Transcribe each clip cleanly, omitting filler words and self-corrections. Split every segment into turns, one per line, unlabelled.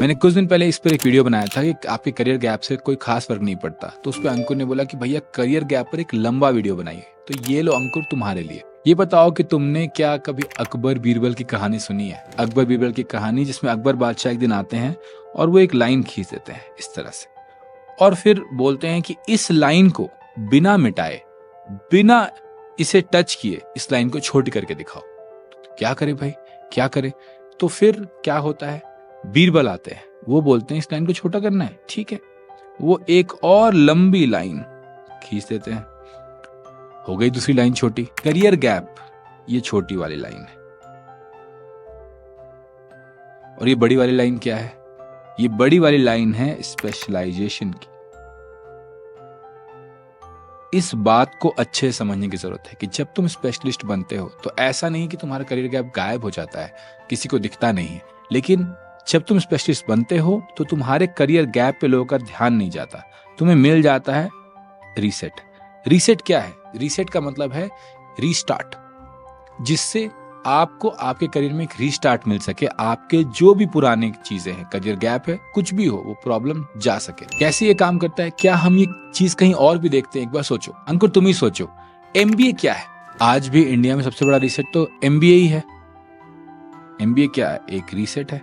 मैंने कुछ दिन पहले इस पर एक वीडियो बनाया था कि आपके करियर गैप से कोई खास फर्क नहीं पड़ता। तो उस पर अंकुर ने बोला कि भैया करियर गैप पर एक लंबा वीडियो बनाइए। तो ये लो अंकुर तुम्हारे लिए। ये बताओ कि तुमने क्या कभी अकबर बीरबल की कहानी सुनी है? अकबर बीरबल की कहानी जिसमें अकबर बादशाह एक दिन आते हैं और वो एक लाइन खींच देते हैं इस तरह से, और फिर बोलते हैं कि इस लाइन को बिना मिटाए, बिना इसे टच किए इस लाइन को छोटी करके दिखाओ। क्या करे भाई, क्या करे? तो फिर क्या होता है, बीरबल आते हैं, वो बोलते हैं इस लाइन को छोटा करना है, ठीक है। वो एक और लंबी लाइन खींच देते हैं, हो गई दूसरी लाइन छोटी। करियर गैप ये छोटी वाली लाइन है, और ये बड़ी वाली लाइन क्या है? ये बड़ी वाली लाइन है स्पेशलाइजेशन की। इस बात को अच्छे समझने की जरूरत है कि जब तुम स्पेशलिस्ट बनते हो तो ऐसा नहीं कि तुम्हारा करियर गैप गायब हो जाता है, किसी को दिखता नहीं है। लेकिन जब तुम स्पेशलिस्ट बनते हो तो तुम्हारे करियर गैप पे लोगों का ध्यान नहीं जाता, तुम्हें मिल जाता है रीसेट। रीसेट क्या है? रीसेट का मतलब है रीस्टार्ट, जिससे आपको आपके करियर में एक रीस्टार्ट मिल सके। आपके जो भी पुराने चीजें हैं, करियर गैप है, कुछ भी हो, वो प्रॉब्लम जा सके। कैसे ये काम करता है? क्या हम ये चीज कहीं और भी देखते हैं? एक बार सोचो अंकुर, तुम ही सोचो, एमबीए क्या है? आज भी इंडिया में सबसे बड़ा रीसेट तो एमबीए ही है। एमबीए क्या है? एक रीसेट है।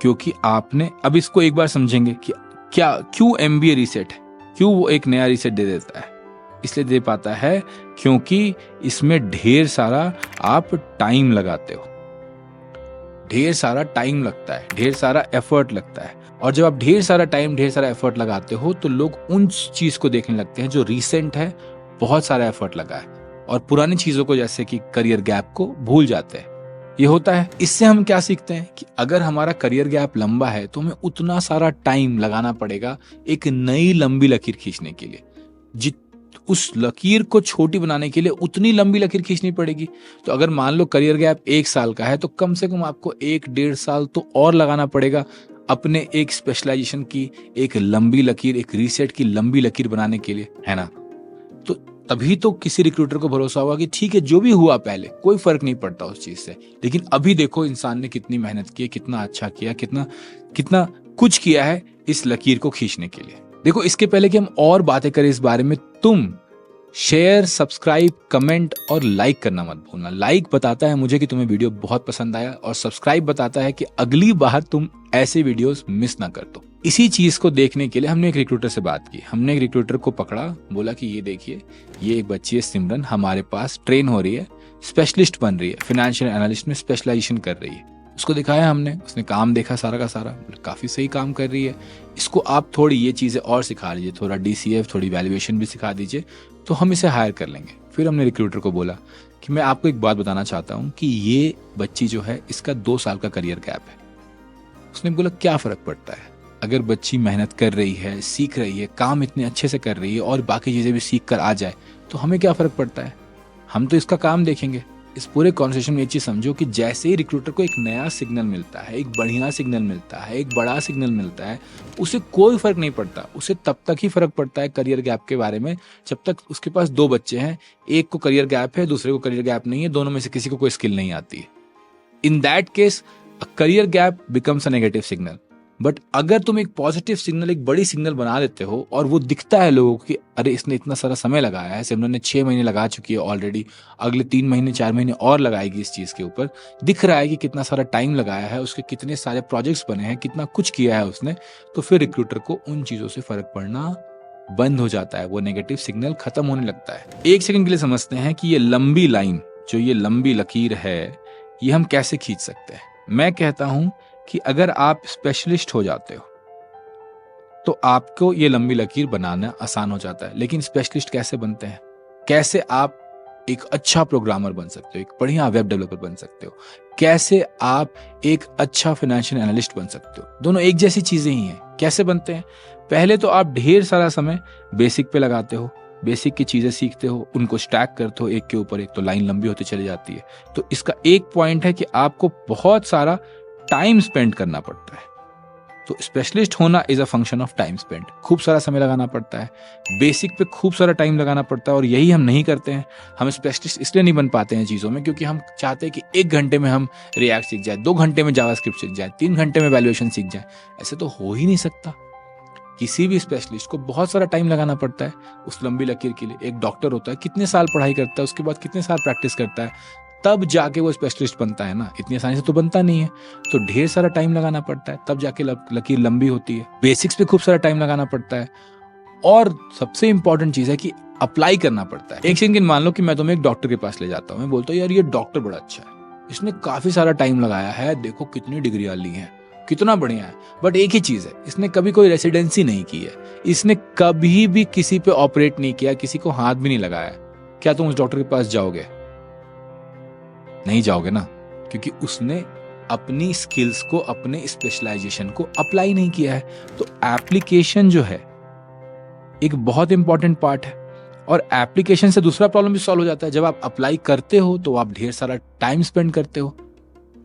क्योंकि आपने, अब इसको एक बार समझेंगे कि क्या, क्यों एमबीए रीसेट है, क्यों वो एक नया रीसेट दे देता है। इसलिए दे पाता है क्योंकि इसमें ढेर सारा आप टाइम लगाते हो, ढेर सारा टाइम लगता है, ढेर सारा एफर्ट लगता है। और जब आप ढेर सारा टाइम, ढेर सारा एफर्ट लगाते हो तो लोग उन चीज को देखने लगते हैं जो रिसेंट है, बहुत सारा एफर्ट लगा है, और पुरानी चीजों को, जैसे कि करियर गैप को, भूल जाते हैं। ये होता है। इससे हम क्या सीखते हैं कि अगर हमारा करियर गैप लंबा है तो हमें उतना सारा टाइम लगाना पड़ेगा एक नई लंबी लकीर खींचने के लिए। उस लकीर को छोटी बनाने के लिए उतनी लंबी लकीर खींचनी पड़ेगी। तो अगर मान लो करियर गैप 1 साल का है तो कम से कम आपको 1-1.5 साल तो और लगाना पड़ेगा अपने एक स्पेशलाइजेशन की एक लंबी लकीर, एक रीसेट की लंबी लकीर बनाने के लिए, है ना? तो तभी तो किसी रिक्रूटर को भरोसा हुआ कि ठीक है, जो भी हुआ पहले कोई फर्क नहीं पड़ता उस चीज से, लेकिन अभी देखो इंसान ने कितनी मेहनत की, कितना अच्छा किया, कितना कितना कुछ किया है इस लकीर को खींचने के लिए। देखो, इसके पहले कि हम और बातें करें इस बारे में, तुम शेयर, सब्सक्राइब, कमेंट और लाइक करना मत भूलना। लाइक बताता है मुझे कि तुम्हें वीडियो बहुत पसंद आया, और सब्सक्राइब बताता है कि अगली बार तुम ऐसे वीडियोस मिस ना कर दो। इसी चीज को देखने के लिए हमने एक रिक्रूटर से बात की। हमने एक रिक्रूटर को पकड़ा, बोला कि ये देखिए, ये एक बच्ची है सिमरन, हमारे पास ट्रेन हो रही है, स्पेशलिस्ट बन रही है, फाइनेंशियल एनालिस्ट में स्पेशलाइजेशन कर रही है। उसको दिखाया हमने, उसने काम देखा सारा का सारा, काफी सही काम कर रही है, इसको आप थोड़ी ये चीजें और सिखा लीजिए, थोड़ा डीसीएफ, थोड़ी वैल्यूएशन भी सिखा दीजिए, तो हम इसे हायर कर लेंगे। फिर हमने रिक्रूटर को बोला कि मैं आपको एक बात बताना चाहता हूँ कि ये बच्ची जो है, इसका 2 साल का करियर गैप है। उसने बोला क्या फर्क पड़ता है, अगर बच्ची मेहनत कर रही है, सीख रही है, काम इतने अच्छे से कर रही है और बाकी चीजें भी सीख कर आ जाए तो हमें क्या फर्क पड़ता है, हम तो इसका काम देखेंगे। इस पूरे कॉन्वर्सेशन में ये चीज समझो कि जैसे ही रिक्रूटर को एक नया सिग्नल मिलता है, एक बढ़िया सिग्नल मिलता है, एक बड़ा सिग्नल मिलता है, उसे कोई फर्क नहीं पड़ता। उसे तब तक ही फर्क पड़ता है करियर गैप के बारे में जब तक उसके पास 2 बच्चे हैं, एक को करियर गैप है, दूसरे को करियर गैप नहीं है, दोनों में से किसी को कोई स्किल नहीं आती है। In that case career gap becomes a negative signal. But अगर तुम एक पॉजिटिव सिग्नल, एक बड़ी सिग्नल बना देते हो और वो दिखता है लोगों को कि अरे इसने इतना सारा समय लगाया है, सिमरन ने 6 महीने लगा चुकी है ऑलरेडी, अगले 3 महीने 4 महीने और लगाएगी इस चीज के ऊपर, दिख रहा है कि कितना सारा टाइम लगाया है, उसके कितने सारे प्रोजेक्ट्स बने हैं, कितना कुछ किया है उसने, तो फिर रिक्रूटर को उन चीजों से फर्क पड़ना बंद हो जाता है, वो नेगेटिव सिग्नल खत्म होने लगता है। 1 सेकंड के लिए समझते हैं कि ये लंबी लाइन, जो ये लंबी लकीर है, ये हम कैसे खींच सकते हैं। मैं कहता हूं कि अगर आप स्पेशलिस्ट हो जाते हो तो आपको ये लंबी लकीर बनाना आसान हो जाता है। लेकिन स्पेशलिस्ट कैसे बनते हैं? कैसे आप एक अच्छा प्रोग्रामर बन सकते हो, एक बढ़िया वेब डेवलपर बन सकते हो, कैसे आप एक अच्छा फाइनेंशियल एनालिस्ट बन सकते हो। दोनों एक जैसी चीजें ही हैं। कैसे बनते हैं? पहले तो आप ढेर सारा समय बेसिक पे लगाते हो, बेसिक की चीजें सीखते हो, उनको स्टैक करते हो एक के ऊपर एक, तो लाइन लंबी होती चली जाती है। तो इसका एक पॉइंट है कि आपको बहुत सारा टाइम स्पेंड करना पड़ता है। तो स्पेशलिस्ट होना is a function of time spend. खूब सारा समय लगाना पड़ता है, बेसिक पे खूब सारा टाइम लगाना पड़ता है, और यही हम नहीं करते हैं। हम स्पेशलिस्ट इसलिए नहीं बन पाते हैं चीज़ों में क्योंकि हम चाहते हैं कि 1 घंटे में हम रिएक्ट सीख जाए, 2 घंटे में जावास्क्रिप्ट सीख जाए, 3 घंटे में वैल्यूएशन सीख जाए। ऐसे तो हो ही नहीं सकता। किसी भी स्पेशलिस्ट को बहुत सारा टाइम लगाना पड़ता है उस लंबी लकीर के लिए। एक डॉक्टर होता है, कितने साल पढ़ाई करता है, उसके बाद कितने साल प्रैक्टिस करता है, तब जाके वो स्पेशलिस्ट बनता है ना। इतनी आसानी से तो बनता नहीं है, तो ढेर सारा टाइम लगाना पड़ता है, तब जाके लकीर लंबी होती है। बेसिक्स पे खूब सारा टाइम लगाना पड़ता है, और सबसे इंपॉर्टेंट चीज है कि अप्लाई करना पड़ता है। एक सेकंड मान लो कि मैं तुम्हें एक डॉक्टर के पास ले जाता हूँ, मैं बोलता हूँ यार ये डॉक्टर बड़ा अच्छा है, इसने काफी सारा टाइम लगाया है, देखो कितनी डिग्रियां ली हैं, कितना बढ़िया है। बट एक ही चीज है, इसने कभी कोई रेसिडेंसी नहीं की है, इसने कभी भी किसी पे ऑपरेट नहीं किया, किसी को हाथ भी नहीं लगाया। क्या तुम उस डॉक्टर के पास जाओगे? नहीं जाओगे ना, क्योंकि उसने अपनी स्किल्स को, अपने स्पेशलाइजेशन को अप्लाई नहीं किया है। तो एप्लीकेशन जो है एक बहुत इंपॉर्टेंट पार्ट है, और एप्लीकेशन से दूसरा प्रॉब्लम भी सॉल्व हो जाता है। जब आप अप्लाई करते हो तो आप ढेर सारा टाइम स्पेंड करते हो।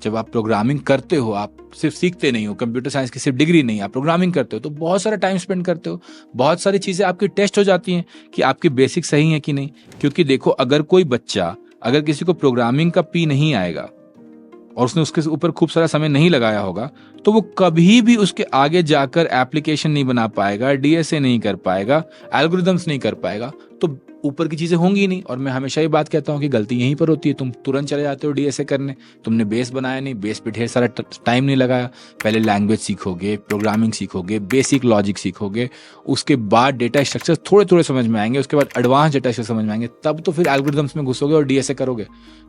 जब आप प्रोग्रामिंग करते हो, आप सिर्फ सीखते नहीं हो, कंप्यूटर साइंस की सिर्फ डिग्री नहीं, आप प्रोग्रामिंग करते हो तो बहुत सारा टाइम स्पेंड करते हो। बहुत सारी चीजें आपकी टेस्ट हो जाती हैं कि आपकी बेसिक सही है कि नहीं। क्योंकि देखो, अगर कोई बच्चा, अगर किसी को प्रोग्रामिंग का पी नहीं आएगा और उसने उसके ऊपर खूब सारा समय नहीं लगाया होगा, तो वो कभी भी उसके आगे जाकर एप्लीकेशन नहीं बना पाएगा, डीएसए नहीं कर पाएगा, एल्गोरिदम्स नहीं कर पाएगा, तो ऊपर की चीजें होंगी नहीं। और मैं हमेशा ये बात कहता हूँ कि गलती यहीं पर होती है, तुम तुरंत चले जाते हो डीएसए करने, तुमने बेस बनाया नहीं, बेस पे ढेर सारा टाइम नहीं लगाया। पहले लैंग्वेज सीखोगे, प्रोग्रामिंग सीखोगे, बेसिक लॉजिक सीखोगे, उसके बाद डेटा स्ट्रक्चर थोड़े थोड़े समझ में आएंगे, उसके बाद एडवांस डेटा स्ट्रक्चर समझ में आएंगे, तब तो फिर एल्गोरिदम्स में घुसोगे और डीएसए करोगे।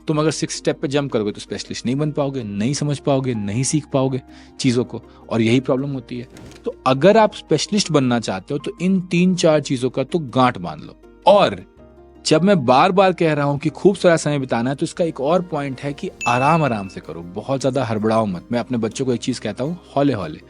तुम अगर 6 स्टेप पे जंप करोगे तो स्पेशलिस्ट नहीं बन पाओगे, नहीं समझ पाओगे, नहीं सीख पाओगे चीजों को, और यही प्रॉब्लम होती है। तो अगर आप स्पेशलिस्ट बनना चाहते हो तो इन 3-4 चीजों का तो गांठ बांध लो। और जब मैं बार बार कह रहा हूं कि खूब सारा समय बिताना है, तो इसका एक और पॉइंट है कि आराम आराम से करो, बहुत ज्यादा हड़बड़ाओ मत। मैं अपने बच्चों को एक चीज कहता हूं, हौले हौले,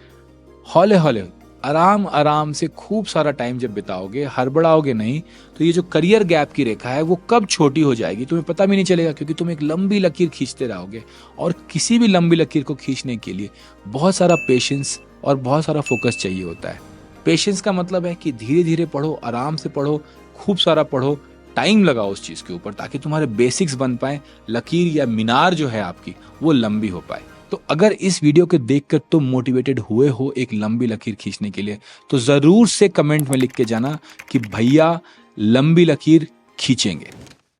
हौले हौले, आराम आराम से खूब सारा टाइम जब बिताओगे, हड़बड़ाओगे नहीं, तो ये जो करियर गैप की रेखा है वो कब छोटी हो जाएगी तुम्हें पता भी नहीं चलेगा, क्योंकि तुम एक लंबी लकीर खींचते रहोगे। और किसी भी लंबी लकीर को खींचने के लिए बहुत सारा पेशेंस और बहुत सारा फोकस चाहिए होता है। पेशेंस का मतलब है कि धीरे धीरे पढ़ो, आराम से पढ़ो, खूब सारा पढ़ो, टाइम लगाओ उस चीज के ऊपर, ताकि तुम्हारे बेसिक्स बन पाए, लकीर या मीनार जो है आपकी वो लंबी हो पाए। तो अगर इस वीडियो को देखकर तुम मोटिवेटेड हुए हो एक लंबी लकीर खींचने के लिए, तो जरूर से कमेंट में लिख के जाना कि भैया लंबी लकीर खींचेंगे।